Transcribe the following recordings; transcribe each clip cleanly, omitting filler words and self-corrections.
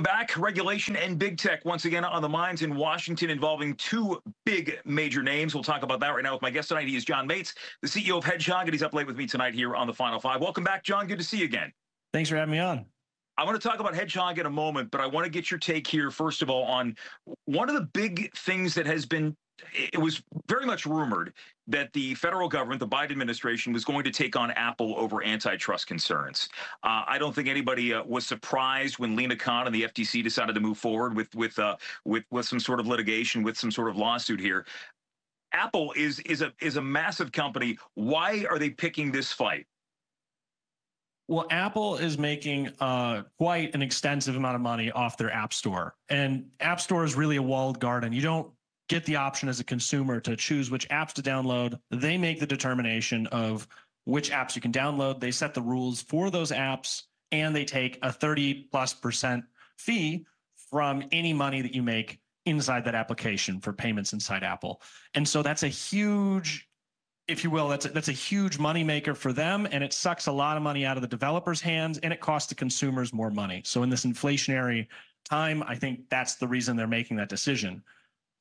Back, regulation and big tech once again on the minds in Washington involving two big major names. We'll talk about that right now with my guest tonight. He is John Mates, the CEO of Hedgehog, and he's up late with me tonight here on the Final Five. Welcome back, John. Good to see you again. Thanks for having me on. I want to talk about Hedgehog in a moment, but I want to get your take here, first of all, on one of the big things that has been, it was very much rumored that the federal government, the Biden administration, was going to take on Apple over antitrust concerns. I don't think anybody was surprised when Lena Khan and the FTC decided to move forward with some sort of litigation, with some sort of lawsuit here. Apple is a massive company. Why are they picking this fight? Well, Apple is making quite an extensive amount of money off their App Store. And App Store is really a walled garden. You don't get the option as a consumer to choose which apps to download. They make the determination of which apps you can download. They set the rules for those apps, and they take a 30+% fee from any money that you make inside that application for payments inside Apple. And so that's a huge, if you will, that's a huge moneymaker for them, and it sucks a lot of money out of the developers' hands, and it costs the consumers more money. So in this inflationary time, I think that's the reason they're making that decision.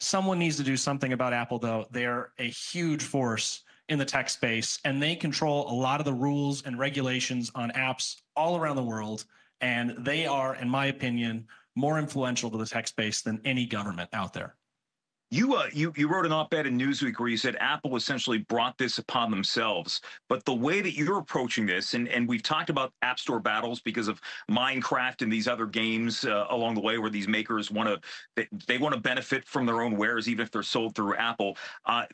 Someone needs to do something about Apple, though. They're a huge force in the tech space, and they control a lot of the rules and regulations on apps all around the world. And they are, in my opinion, more influential to the tech space than any government out there. You wrote an op-ed in Newsweek where you said Apple essentially brought this upon themselves. But the way that you're approaching this, and we've talked about App Store battles because of Minecraft and these other games along the way where these makers want to benefit from their own wares, even if they're sold through Apple.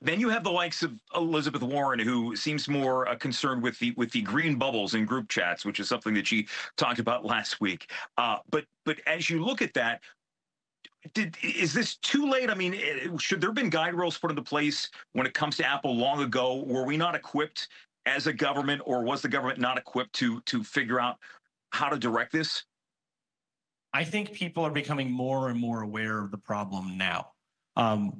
Then you have the likes of Elizabeth Warren, who seems more concerned with the green bubbles in group chats, which is something that she talked about last week. But as you look at that, is this too late? I mean, should there have been guide rails put into place when it comes to Apple long ago? Were we not equipped as a government, or was the government not equipped to figure out how to direct this? I think people are becoming more and more aware of the problem now.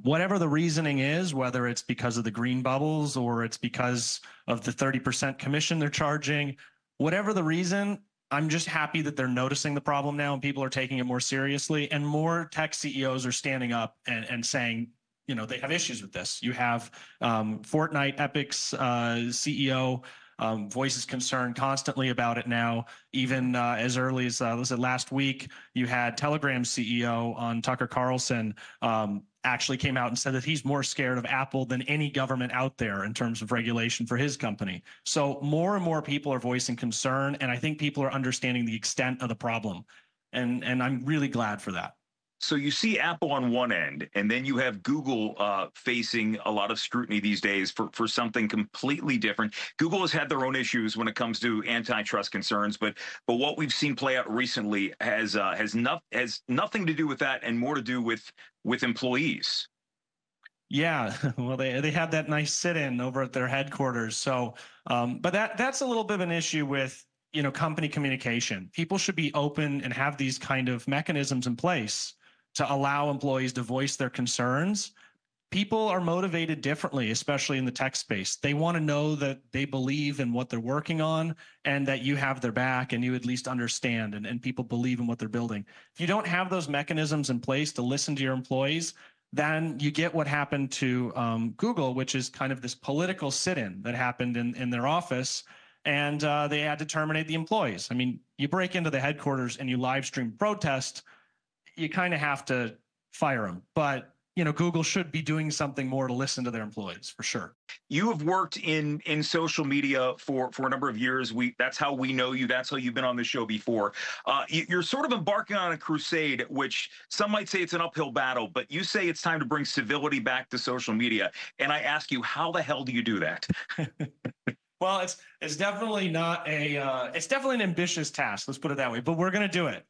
Whatever the reasoning is, whether it's because of the green bubbles or it's because of the 30% commission they're charging, whatever the reason, I'm just happy that they're noticing the problem now and people are taking it more seriously, and more tech CEOs are standing up and saying, you know, they have issues with this. You have Fortnite, Epic's CEO voices concern constantly about it now. Even as early as was it last week, you had Telegram's CEO on Tucker Carlson actually came out and said that he's more scared of Apple than any government out there in terms of regulation for his company. So more and more people are voicing concern, and I think people are understanding the extent of the problem. And I'm really glad for that. So you see Apple on one end, and then you have Google facing a lot of scrutiny these days for something completely different. Google has had their own issues when it comes to antitrust concerns, but what we've seen play out recently has nothing to do with that, and more to do with employees. Yeah, well, they had that nice sit-in over at their headquarters. So, but that's a little bit of an issue with, you know, company communication. People should be open and have these kind of mechanisms in place to allow employees to voice their concerns. People are motivated differently, especially in the tech space. They want to know that they believe in what they're working on and that you have their back and you at least understand, and people believe in what they're building. If you don't have those mechanisms in place to listen to your employees, then you get what happened to Google, which is kind of this political sit-in that happened in their office, and they had to terminate the employees. I mean, you break into the headquarters and you live stream protest, you kind of have to fire them. But, you know, Google should be doing something more to listen to their employees, for sure. You have worked in social media for a number of years. That's how we know you. That's how you've been on the show before. You're sort of embarking on a crusade, which some might say it's an uphill battle, but you say it's time to bring civility back to social media. And I ask you, how the hell do you do that? Well, it's definitely not it's definitely an ambitious task. Let's put it that way, but we're going to do it.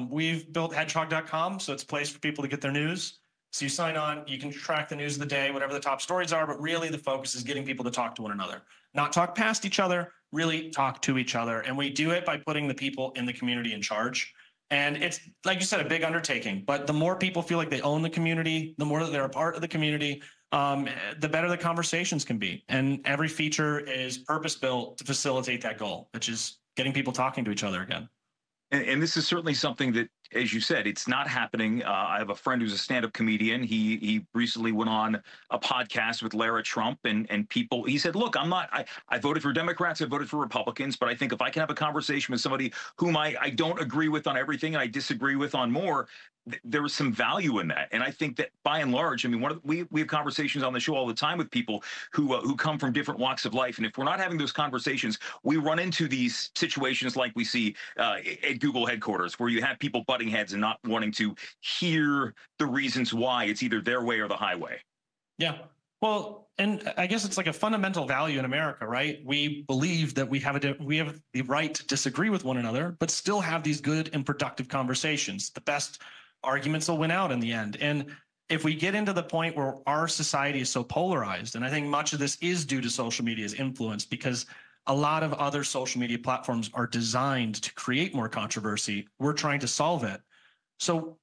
We've built hedgehog.com. So it's a place for people to get their news. So you sign on, you can track the news of the day, whatever the top stories are, but really the focus is getting people to talk to one another, not talk past each other, really talk to each other. And we do it by putting the people in the community in charge. And it's, like you said, a big undertaking, but the more people feel like they own the community, the more that they're a part of the community, the better the conversations can be. And every feature is purpose-built to facilitate that goal, which is getting people talking to each other again. And this is certainly something that as you said, it's not happening. I have a friend who's a stand-up comedian. He recently went on a podcast with Lara Trump, and people. He said, "Look, I voted for Democrats, I voted for Republicans, but I think if I can have a conversation with somebody whom I don't agree with on everything and I disagree with on more, there was some value in that." And I think that by and large, I mean, we have conversations on the show all the time with people who come from different walks of life, and if we're not having those conversations, we run into these situations like we see at Google headquarters, where you have people butting heads and not wanting to hear the reasons why it's either their way or the highway. Yeah. Well, and I guess it's like a fundamental value in America, right? We believe that we have the right to disagree with one another, but still have these good and productive conversations. The best arguments will win out in the end. And if we get into the point where our society is so polarized, and I think much of this is due to social media's influence, because a lot of other social media platforms are designed to create more controversy, we're trying to solve it. So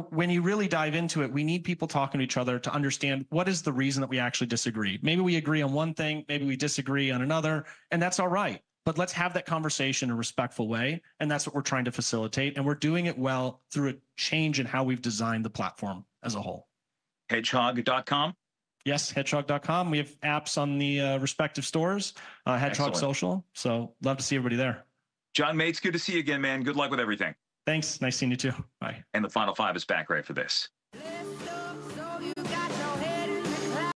when you really dive into it, we need people talking to each other to understand what is the reason that we actually disagree. Maybe we agree on one thing, maybe we disagree on another, and that's all right. But let's have that conversation in a respectful way. And that's what we're trying to facilitate. And we're doing it well through a change in how we've designed the platform as a whole. Hedgehog.com? Yes, hedgehog.com. We have apps on the respective stores, Hedgehog Social. So love to see everybody there. John Mates, good to see you again, man. Good luck with everything. Thanks. Nice seeing you too. Bye. And the Final Five is back right for this.